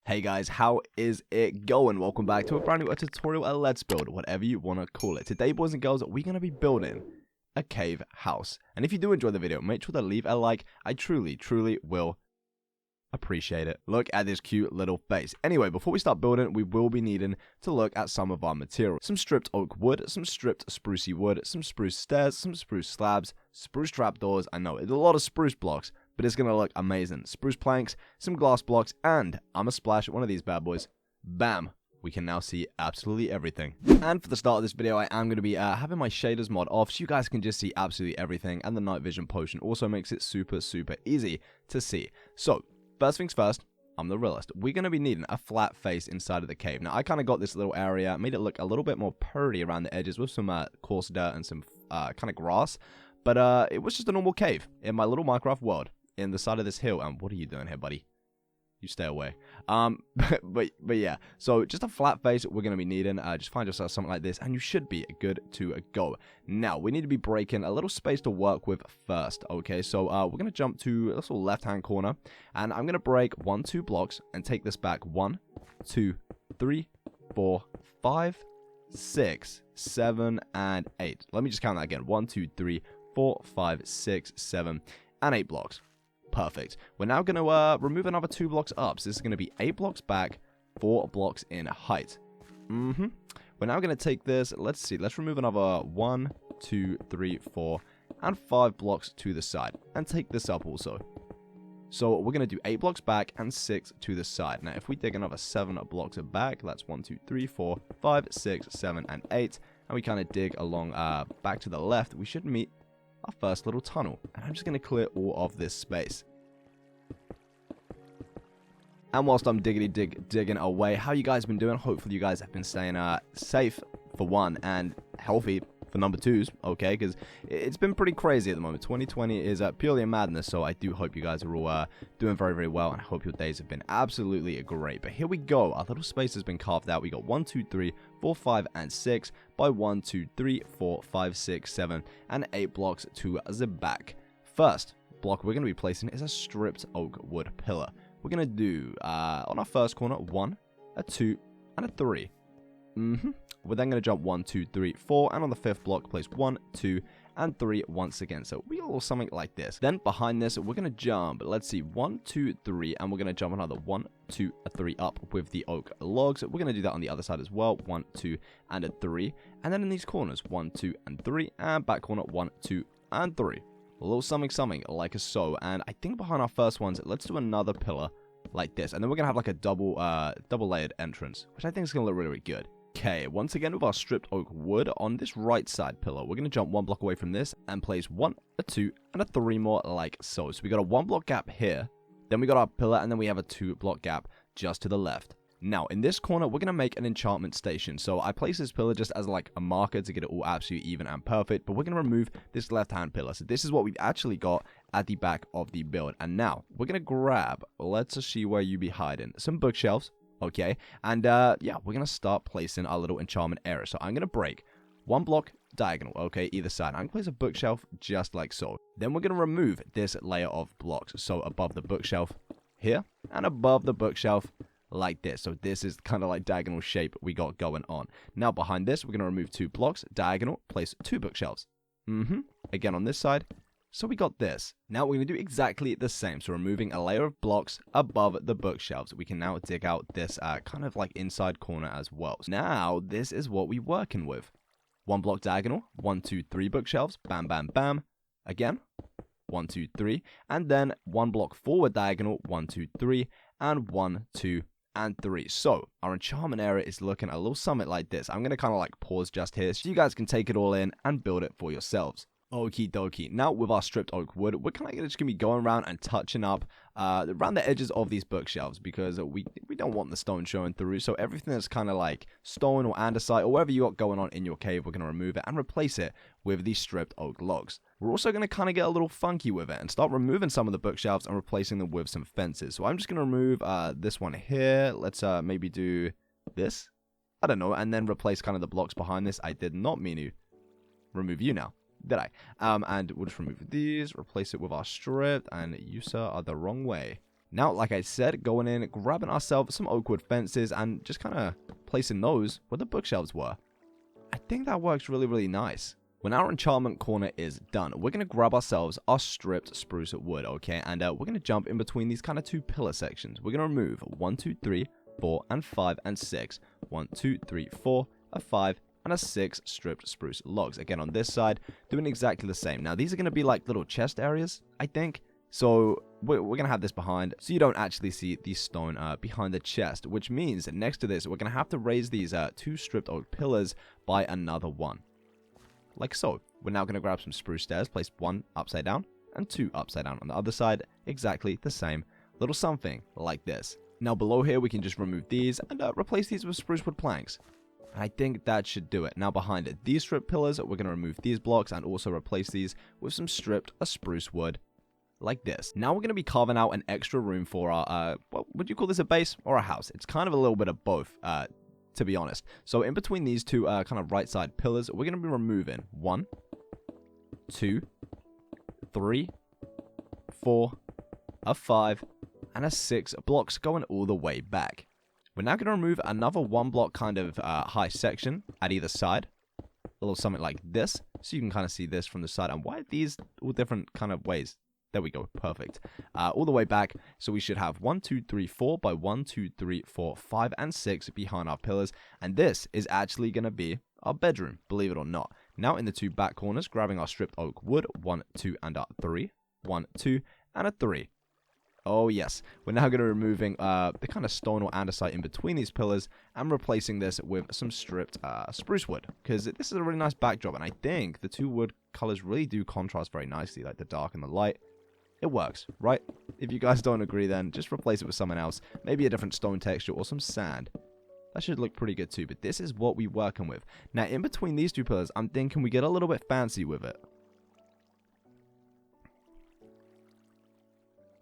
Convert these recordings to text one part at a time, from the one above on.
Hey guys, how is it going? Welcome back to a brand new tutorial, a let's build, whatever you want to call it. Today, boys and girls, we're going to be building a cave house. And if you do enjoy the video, make sure to leave a like. I truly will appreciate it. Look at this cute little face. Anyway, before we start building, we will be needing to look at some of our material. Some stripped oak wood, some stripped sprucey wood, some spruce stairs, some spruce slabs, spruce trapdoors. I know, it's a lot of spruce blocks, but it's going to look amazing. Spruce planks, some glass blocks, and I'm going to splash one of these bad boys. Bam! We can now see absolutely everything. And for the start of this video, I am going to be having my shaders mod off so you guys can just see absolutely everything. And the night vision potion also makes it super easy to see. So, first things first, I'm the realist. We're going to be needing a flat face inside of the cave. Now, I kind of got this little area, made it look a little bit more purty around the edges with some coarse dirt and some kind of grass. But it was just a normal cave in my little Minecraft world. In the side of this hill. And what are you doing here, buddy? You stay away. But yeah. So just a flat face we're gonna be needing. Just find yourself something like this, and you should be good to go. Now we need to be breaking a little space to work with first. Okay, so we're gonna jump to this little left-hand corner, and I'm gonna break 2 blocks and take this back 1, 2, 3, 4, 5, 6, 7, and 8. Let me just count that again. 1, 2, 3, 4, 5, 6, 7, and 8 blocks. Perfect. We're now going to remove another 2 blocks up. So this is going to be 8 blocks back, 4 blocks in height. We're now going to take this. Let's see. Let's remove another 1, 2, 3, 4, and 5 blocks to the side. And take this up also. So we're going to do 8 blocks back and 6 to the side. Now, if we dig another 7 blocks back, that's 1, 2, 3, 4, 5, 6, 7, and 8. And we kind of dig along back to the left. We should meet our first little tunnel, and I'm just going to clear all of this space. And whilst I'm digging away, how you guys been doing? Hopefully you guys have been staying safe for one, and healthy for number 2s, okay, because it's been pretty crazy at the moment. 2020 is purely a madness, so I do hope you guys are all doing very well, and I hope your days have been absolutely great. But here we go. Our little space has been carved out. We got 1, 2, 3, 4, 5, and 6 by 1, 2, 3, 4, 5, 6, 7, and 8 blocks to the back. First block we're going to be placing is a stripped oak wood pillar. We're going to do, on our first corner, 1, a 2, and a 3. We're then going to jump 1, 2, 3, 4, and on the 5th block, place 1, 2, and 3 once again. So we will something like this. Then behind this, we're going to jump, let's see, 1, 2, 3, and we're going to jump another 1, 2, 3 up with the oak logs. We're going to do that on the other side as well, 1, 2, and a 3. And then in these corners, 1, 2, and 3, and back corner, 1, 2, and 3. A little something like so. And I think behind our first ones, let's do another pillar like this. And then we're going to have like a double layered entrance, which I think is going to look really good. Okay, once again with our stripped oak wood on this right side pillar, we're going to jump 1 block away from this and place 1, a 2, and a 3 more like so. So we got a 1 block gap here, then we got our pillar, and then we have a 2 block gap just to the left. Now, in this corner, we're going to make an enchantment station. So I place this pillar just as like a marker to get it all absolutely even and perfect. But we're going to remove this left-hand pillar. So this is what we've actually got at the back of the build. And now, we're going to grab, let's just see where you be hiding, some bookshelves. Okay, and yeah, we're going to start placing our little enchantment area. So I'm going to break 1 block diagonal, okay, either side. I'm going to place a bookshelf just like so. Then we're going to remove this layer of blocks. So above the bookshelf here, and above the bookshelf like this. So this is kind of like diagonal shape we got going on. Now behind this, we're going to remove 2 blocks, diagonal, place 2 bookshelves. Again on this side. So we got this. Now we're going to do exactly the same. So removing a layer of blocks above the bookshelves. We can now dig out this kind of like inside corner as well. So now this is what we're working with. 1 block diagonal, 1, 2, 3 bookshelves, bam, bam, bam. Again, 1, 2, 3. And then 1 block forward diagonal, 1, 2, 3, and 1, 2, and 3. So our enchantment area is looking a little something like this. I'm going to kind of like pause just here so you guys can take it all in and build it for yourselves. Okie dokie. Now with our stripped oak wood, we're kind of just going to be going around and touching up around the edges of these bookshelves because we don't want the stone showing through. So everything that's kind of like stone or andesite or whatever you got going on in your cave, we're going to remove it and replace it with these stripped oak logs. We're also going to kind of get a little funky with it and start removing some of the bookshelves and replacing them with some fences. So I'm just going to remove this one here. Let's maybe do this. I don't know. And then replace kind of the blocks behind this. I did not mean to remove you now. Did I? And we'll just remove these, replace it with our strip, and you, sir, are the wrong way. Now, like I said, going in, grabbing ourselves some oak wood fences and just kind of placing those where the bookshelves were. I think that works really, really nice. When our enchantment corner is done, we're going to grab ourselves our stripped spruce wood, okay? And we're going to jump in between these kind of two pillar sections. We're going to remove 1, 2, 3, 4, and 5, and 6. 1, 2, 3, 4, a 5, and a 6 stripped spruce logs. Again, on this side, doing exactly the same. Now, these are going to be like little chest areas, I think. So we're going to have this behind, so you don't actually see the stone behind the chest, which means that next to this, we're going to have to raise these 2 stripped oak pillars by another 1. Like so. We're now going to grab some spruce stairs, place 1 upside down, and 2 upside down on the other side, exactly the same little something like this. Now below here, we can just remove these and replace these with spruce wood planks. And I think that should do it. Now behind it, these stripped pillars, we're going to remove these blocks and also replace these with some stripped spruce wood. Like this. Now we're going to be carving out an extra room for our, what would you call this, a base or a house? It's kind of a little bit of both, to be honest. So in between these two kind of right side pillars, we're going to be removing 1, 2, 3, 4, a 5, and a 6 blocks going all the way back. We're now going to remove another 1 block kind of high section at either side. A little something like this, so you can kind of see this from the side. And why are these all different kind of ways? There we go, perfect. All the way back, so we should have 1, 2, 3, 4 by 1, 2, 3, 4, 5, and 6 behind our pillars. And this is actually going to be our bedroom, believe it or not. Now in the 2 back corners, grabbing our stripped oak wood, 1, 2, and a 3. 1, 2, and a 3. Oh yes, we're now going to be removing the kind of stone or andesite in between these pillars and replacing this with some stripped spruce wood, because this is a really nice backdrop, and I think the 2 wood colors really do contrast very nicely, like the dark and the light. It works, right? If you guys don't agree, then just replace it with something else, maybe a different stone texture or some sand. That should look pretty good too, but this is what we're working with. Now in between these 2 pillars, I'm thinking we get a little bit fancy with it.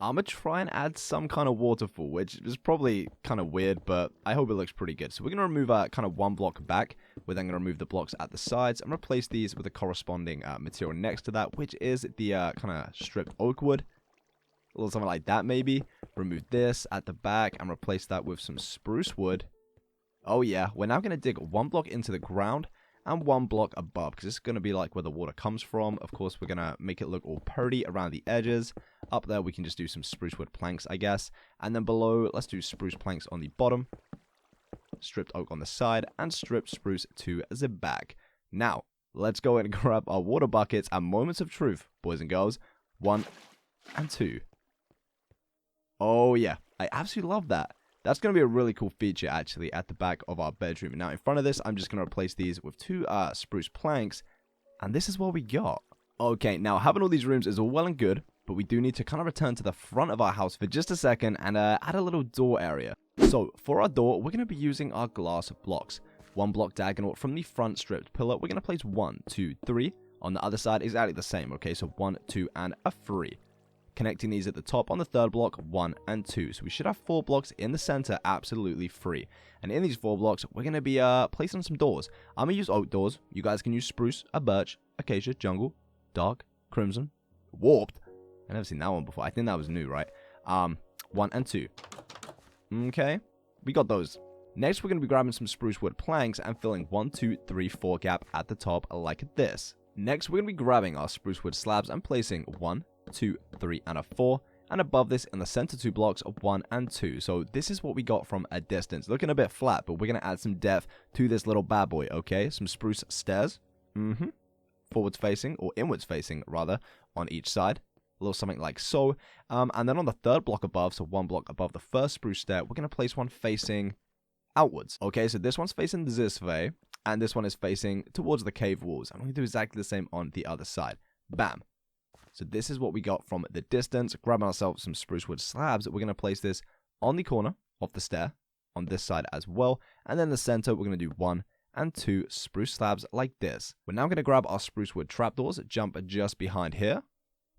I'm going to try and add some kind of waterfall, which is probably kind of weird, but I hope it looks pretty good. So we're going to remove kind of 1 block back. We're then going to remove the blocks at the sides and replace these with the corresponding material next to that, which is the kind of stripped oak wood. A little something like that maybe. Remove this at the back and replace that with some spruce wood. Oh yeah, we're now going to dig 1 block into the ground and 1 block above, because this is going to be like where the water comes from. Of course, we're going to make it look all purdy around the edges. Up there, we can just do some spruce wood planks, I guess. And then below, let's do spruce planks on the bottom, stripped oak on the side, and stripped spruce to the back. Now, let's go and grab our water buckets and moments of truth, boys and girls. 1 and 2. Oh yeah, I absolutely love that. That's going to be a really cool feature, actually, at the back of our bedroom. Now, in front of this, I'm just going to replace these with 2 spruce planks. And this is what we got. Okay, now, having all these rooms is all well and good, but we do need to kind of return to the front of our house for just a second and add a little door area. So, for our door, we're going to be using our glass blocks. 1 block diagonal from the front stripped pillar. We're going to place 1, 2, 3. On the other side, exactly the same. Okay, so 1, 2, and a 3. Connecting these at the top on the 3rd block, 1 and 2. So we should have 4 blocks in the center, absolutely free. And in these 4 blocks, we're going to be placing some doors. I'm going to use oak doors. You guys can use spruce, a birch, acacia, jungle, dark, crimson, warped. I've never seen that one before. I think that was new, right? 1 and 2. Okay, we got those. Next, we're going to be grabbing some spruce wood planks and filling 1, 2, 3, 4 gap at the top like this. Next, we're going to be grabbing our spruce wood slabs and placing 1, 2, 3, and a 4, and above this in the center 2 blocks of 1 and 2. So this is what we got from a distance. Looking a bit flat, but we're going to add some depth to this little bad boy, okay? Some spruce stairs, forwards facing, or inwards facing, rather, on each side. A little something like so. And then on the 3rd block above, so 1 block above the first spruce stair, we're going to place one facing outwards. Okay, so this one's facing this way, and this one is facing towards the cave walls. I'm going to do exactly the same on the other side. Bam. So this is what we got from the distance. Grabbing ourselves some spruce wood slabs. We're going to place this on the corner of the stair, on this side as well. And then in the center, we're going to do 1 and 2 spruce slabs like this. We're now going to grab our spruce wood trapdoors, jump just behind here.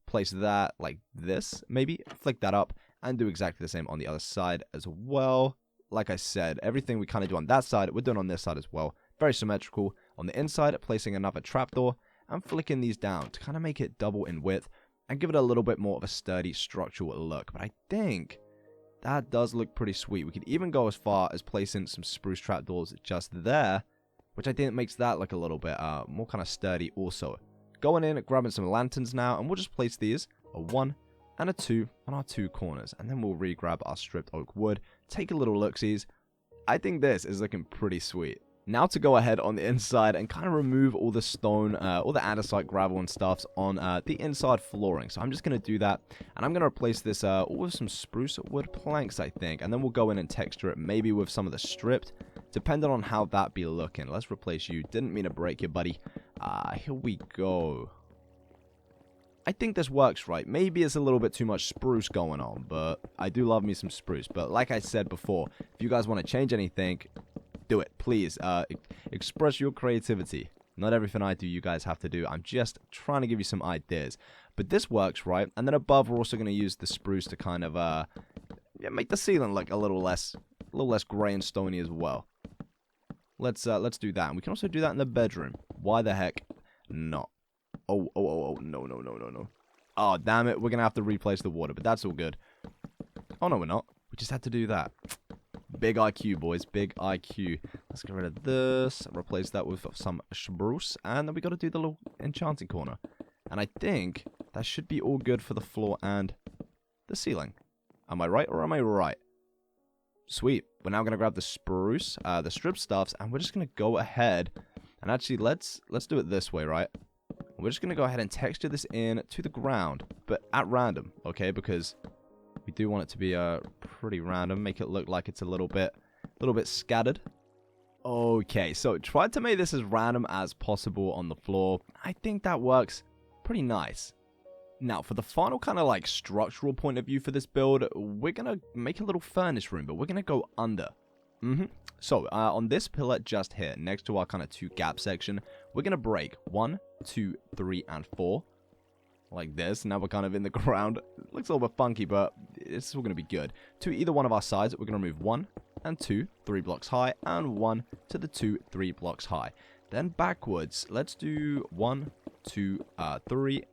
Place that like this, maybe. Flick that up, and do exactly the same on the other side as well. Like I said, everything we kind of do on that side, we're doing on this side as well. Very symmetrical. On the inside, placing another trapdoor. I'm flicking these down to kind of make it double in width and give it a little bit more of a sturdy structural look. But I think that does look pretty sweet. We could even go as far as placing some spruce trapdoors just there, which I think makes that look a little bit more kind of sturdy also. Going in, grabbing some lanterns now, and we'll just place these, a 1 and a 2 on our 2 corners. And then we'll re-grab our stripped oak wood, take a little look-sees. I think this is looking pretty sweet. Now to go ahead on the inside and kind of remove all the stone, all the andesite, gravel, and stuffs on the inside flooring. So I'm just going to do that, and I'm going to replace this all with some spruce wood planks, I think. And then we'll go in and texture it, maybe with some of the stripped, depending on how that be looking. Let's replace you. Didn't mean to break you, buddy. Here we go. I think this works right. Maybe it's a little bit too much spruce going on, but I do love me some spruce. But like I said before, if you guys want to change anything, do it, please. Express your creativity. Not everything I do, you guys have to do. I'm just trying to give you some ideas. But this works, right? And then above, we're also going to use the spruce to kind of make the ceiling look a little less gray and stony as well. Let's do that. And we can also do that in the bedroom. Why the heck not? Oh, no. Oh, damn it. We're going to have to replace the water, but that's all good. Oh, no, we're not. We just had to do that. Big IQ, boys. Big IQ. Let's get rid of this. Replace that with some spruce. And then we got to do the little enchanting corner. And I think that should be all good for the floor and the ceiling. Am I right or am I right? Sweet. We're now going to grab the spruce, the strip stuffs, and we're just going to go ahead. And actually, let's do it this way, right? We're just going to go ahead and texture this in to the ground, but at random, okay? Because we do want it to be pretty random. Make it look like it's a little bit scattered. Okay, so try to make this as random as possible on the floor. I think that works pretty nice. Now, for the final kind of like structural point of view for this build, we're going to make a little furnace room, but we're going to go under. So, on this pillar just here, next to our kind of 2 gap section, we're going to break 1, 2, 3, and 4. Like this. Now we're kind of in the ground. It looks a little bit funky, but it's still going to be good. To either one of our sides, we're going to remove 1 and 2, 3 blocks high, and 1 to the 2, 3 blocks high. Then backwards, let's do 1, 2, 3,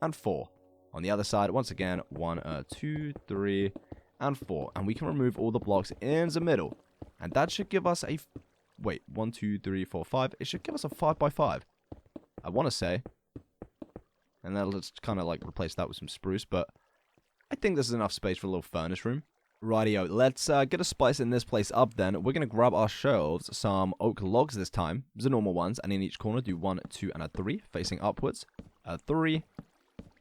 and 4. On the other side, once again, 1, 2, 3, and 4. And we can remove all the blocks in the middle. And that should give us a... Wait, 1, 2, 3, 4, 5. It should give us a 5x5. I want to say. And then let's kind of like replace that with some spruce. But I think this is enough space for a little furnace room. Rightio, let's get a spice in this place up then. We're going to grab our shelves, some oak logs this time. The normal ones. And in each corner, do 1, 2, and a 3. Facing upwards. A 3.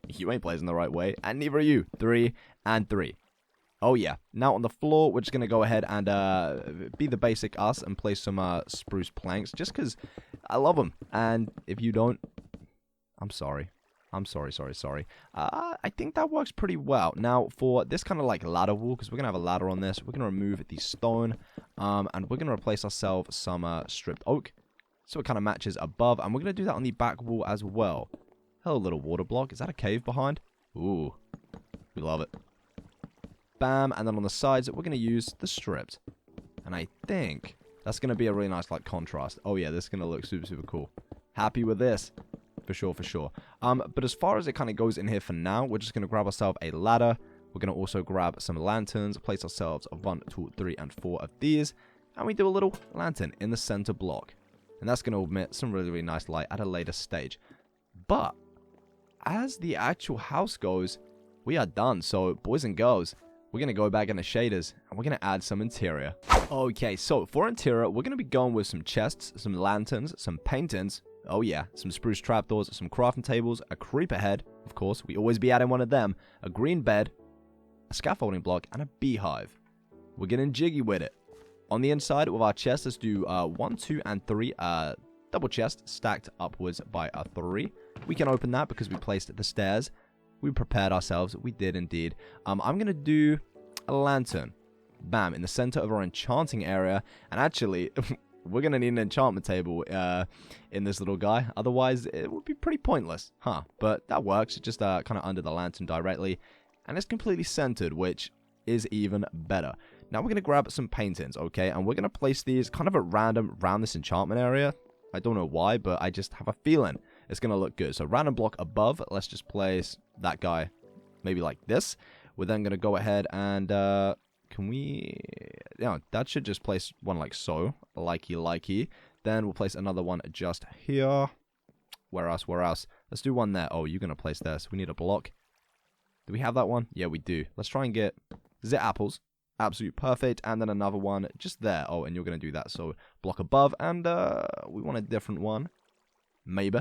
You ain't placing the right way. And neither are you. 3 and 3. Oh yeah. Now on the floor, we're just going to go ahead and be the basic us and place some spruce planks. Just because I love them. And if you don't, I'm sorry. I'm sorry. I think that works pretty well. Now, for this kind of like ladder wall, because we're going to have a ladder on this, we're going to remove the stone. And we're going to replace ourselves some stripped oak. So it kind of matches above. And we're going to do that on the back wall as well. Hello, little water block. Is that a cave behind? Ooh. We love it. Bam, and then on the sides, we're going to use the stripped. And I think that's going to be a really nice, like, contrast. Oh, yeah, this is going to look super, super cool. Happy with this. For sure, for sure. But as far as it kind of goes in here for now, we're just going to grab ourselves a ladder. We're going to also grab some lanterns, place ourselves 1, 2, 3, and 4 of these. And we do a little lantern in the center block. And that's going to emit some really, really nice light at a later stage. But as the actual house goes, we are done. So, boys and girls, we're going to go back into shaders, and we're going to add some interior. Okay, so for interior, we're going to be going with some chests, some lanterns, some paintings. Oh yeah, some spruce trapdoors, some crafting tables, a creeper head. Of course, we always be adding one of them. A green bed, a scaffolding block, and a beehive. We're getting jiggy with it. On the inside with our chests, let's do 1, 2, and 3 double chest stacked upwards by a 3. We can open that because we placed the stairs. We prepared ourselves. We did indeed. I'm going to do a lantern. Bam. In the center of our enchanting area. And actually, we're going to need an enchantment table in this little guy. Otherwise, it would be pretty pointless. Huh. But that works. It's just kind of under the lantern directly. And it's completely centered, which is even better. Now we're going to grab some paintings, okay? And we're going to place these kind of at random around this enchantment area. I don't know why, but I just have a feeling it's going to look good. So random block above, let's just place that guy maybe like this. We're then going to go ahead and can we... Yeah, that should just place one like so. Likey. Then we'll place another one just here. Where else? Let's do one there. Oh, you're going to place there, so we need a block. Do we have that one? Yeah, we do. Let's try and get... Is it apples? Absolute perfect. And then another one just there. Oh, and you're going to do that. So block above. And we want a different one. Maybe.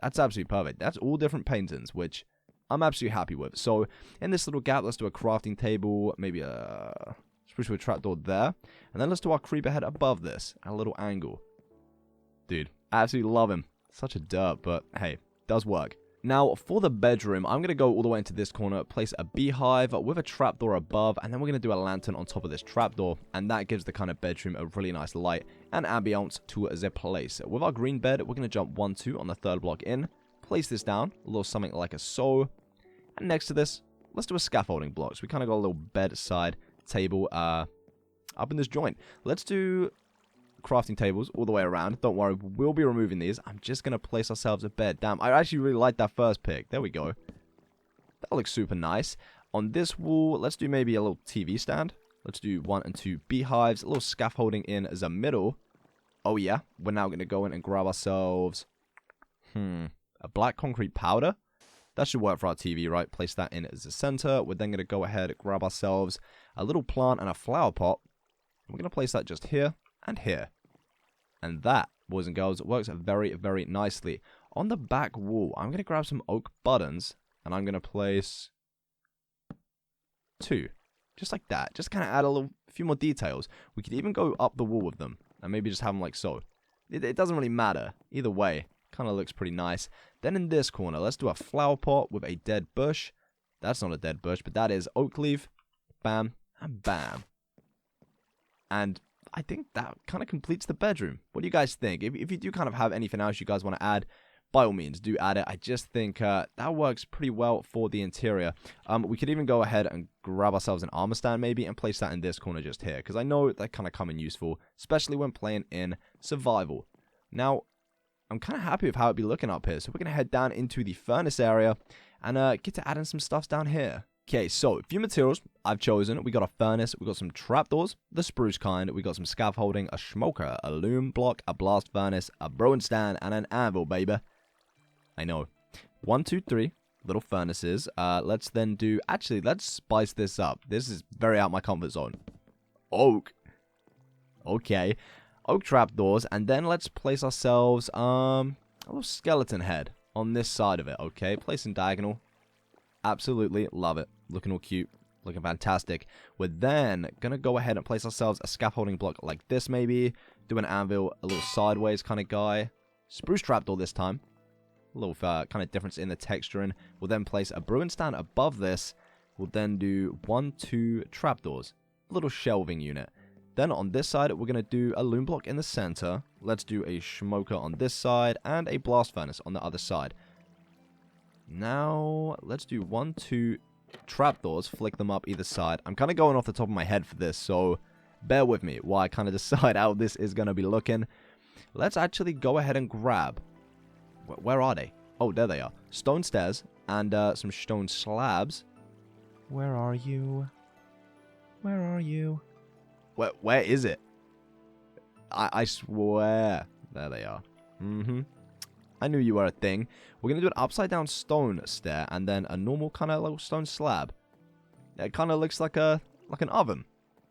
That's absolutely perfect. That's all different paintings, which I'm absolutely happy with. So in this little gap, let's do a crafting table. Maybe a spruce wood trapdoor there. And then let's do our creeper head above this at a little angle. Dude, I absolutely love him. Such a derp, but hey, does work. Now, for the bedroom, I'm going to go all the way into this corner, place a beehive with a trapdoor above, and then we're going to do a lantern on top of this trapdoor, and that gives the kind of bedroom a really nice light and ambiance to the place. With our green bed, we're going to jump 1, 2 on the third block in, place this down, a little something like a so, and next to this, let's do a scaffolding block. So we kind of got a little bedside table up in this joint. Let's do crafting tables all the way around. Don't worry, we'll be removing these. I'm just going to place ourselves a bed. Damn, I actually really like that first pick. There we go. That looks super nice. On this wall, let's do maybe a little TV stand. Let's do 1 and 2 beehives. A little scaffolding in the middle. Oh yeah, we're now going to go in and grab ourselves a black concrete powder. That should work for our TV, right? Place that in as the center. We're then going to go ahead and grab ourselves a little plant and a flower pot. We're going to place that just here and here. And that, boys and girls, works very, very nicely. On the back wall, I'm going to grab some oak buttons, and I'm going to place 2. Just like that. Just kind of add a few more details. We could even go up the wall with them, and maybe just have them like so. It doesn't really matter. Either way, kind of looks pretty nice. Then in this corner, let's do a flower pot with a dead bush. That's not a dead bush, but that is oak leaf. Bam, and bam. And I think that kind of completes the bedroom. What do you guys think? If you do kind of have anything else you guys want to add, by all means, do add it. I just think that works pretty well for the interior. We could even go ahead and grab ourselves an armor stand maybe and place that in this corner just here, because I know that kind of come in useful, especially when playing in survival. Now, I'm kind of happy with how it'd be looking up here, so we're going to head down into the furnace area and get to adding some stuff down here. Okay, so a few materials I've chosen. We got a furnace, we got some trapdoors, the spruce kind, we got some scaffolding, a smoker, a loom block, a blast furnace, a brewing stand, and an anvil, baby. I know. 1, 2, 3 little furnaces. Let's then do... Actually, let's spice this up. This is very out my comfort zone. Oak. Okay. Oak trapdoors, and then let's place ourselves a little skeleton head on this side of it, okay? Placing diagonal. Absolutely love it. Looking all cute. Looking fantastic. We're then going to go ahead and place ourselves a scaffolding block like this maybe. Do an anvil, a little sideways kind of guy. Spruce trapdoor this time. A little kind of difference in the texturing. We'll then place a brewing stand above this. We'll then do 1, 2 trapdoors. A little shelving unit. Then on this side, we're going to do a loom block in the center. Let's do a smoker on this side and a blast furnace on the other side. Now, let's do 1, 2 trapdoors, flick them up either side. I'm kind of going off the top of my head for this, so bear with me while I kind of decide how this is going to be looking. Let's actually go ahead and grab... Where are they? Oh, there they are. Stone stairs and some stone slabs. Where are you? Where are you? Where is it? I swear. There they are. I knew you were a thing. We're going to do an upside down stone stair and then a normal kind of little stone slab. It kind of looks like an oven,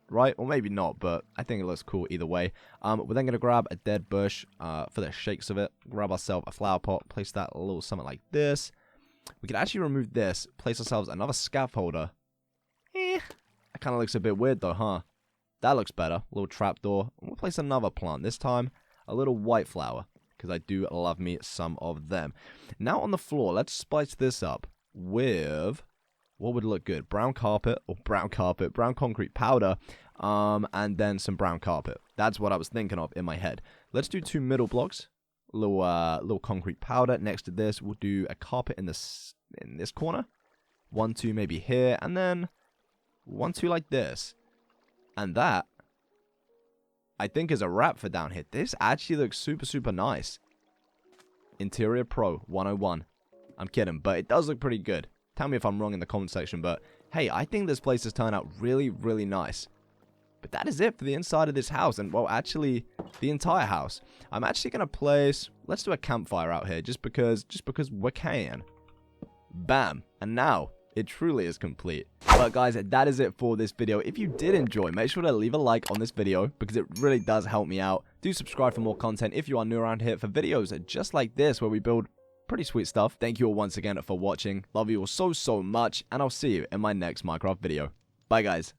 right? Or maybe not, but I think it looks cool either way. We're then going to grab a dead bush for the shakes of it. Grab ourselves a flower pot, place that a little something like this. We could actually remove this, place ourselves another scaffolder. That kind of looks a bit weird though, huh? That looks better. A little trapdoor. We'll place another plant. This time, a little white flower. Because I do love me some of them. Now on the floor, let's spice this up with... What would look good? Brown carpet, brown concrete powder, and then some brown carpet. That's what I was thinking of in my head. Let's do 2 middle blocks. Little concrete powder. Next to this, we'll do a carpet in this corner. 1, 2 maybe here, and then 1, 2 like this. And that, I think, is a wrap for down here. This actually looks super, super nice. Interior Pro 101. I'm kidding, but it does look pretty good. Tell me if I'm wrong in the comment section, but hey, I think this place has turned out really, really nice. But that is it for the inside of this house, and well, actually, the entire house. I'm actually gonna place. Let's do a campfire out here, just because we can. Bam, and now it truly is complete. But guys, that is it for this video. If you did enjoy, make sure to leave a like on this video because it really does help me out. Do subscribe for more content if you are new around here for videos just like this where we build pretty sweet stuff. Thank you all once again for watching. Love you all so much, and I'll see you in my next Minecraft video. Bye guys.